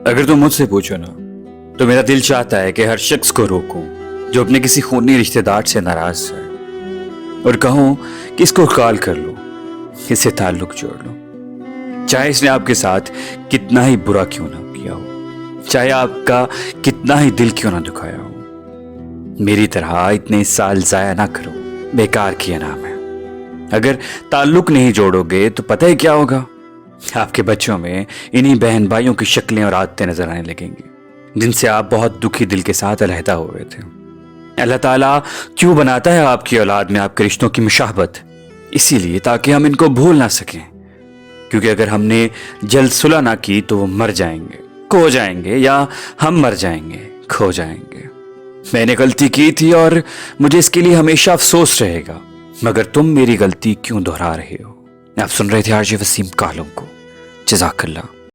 اگر تم مجھ سے پوچھو نا تو میرا دل چاہتا ہے کہ ہر شخص کو روکوں جو اپنے کسی خونی رشتہ دار سے ناراض ہے اور کہوں کہ اس کو کال کر لو، اس سے تعلق جوڑ لو، چاہے اس نے آپ کے ساتھ کتنا ہی برا کیوں نہ کیا ہو، چاہے آپ کا کتنا ہی دل کیوں نہ دکھایا ہو۔ میری طرح اتنے سال ضائع نہ کرو، بیکار کیا نام ہے۔ اگر تعلق نہیں جوڑو گے تو پتہ ہی کیا ہوگا، آپ کے بچوں میں انہی بہن بھائیوں کی شکلیں اور عادتیں نظر آنے لگیں گی جن سے آپ بہت دکھی دل کے ساتھ علیحدہ ہو گئے تھے۔ اللہ تعالیٰ کیوں بناتا ہے آپ کی اولاد میں آپ کے رشتوں کی مشابہت؟ اسی لیے تاکہ ہم ان کو بھول نہ سکیں، کیونکہ اگر ہم نے جلد صلح نہ کی تو وہ مر جائیں گے، کھو جائیں گے، یا ہم مر جائیں گے، کھو جائیں گے۔ میں نے غلطی کی تھی اور مجھے اس کے لیے ہمیشہ افسوس رہے گا، مگر تم میری غلطی کیوں دہرا رہے ہو؟ آپ سن رہے تھے آرجے وسیم کالم کو۔ جزاک اللہ۔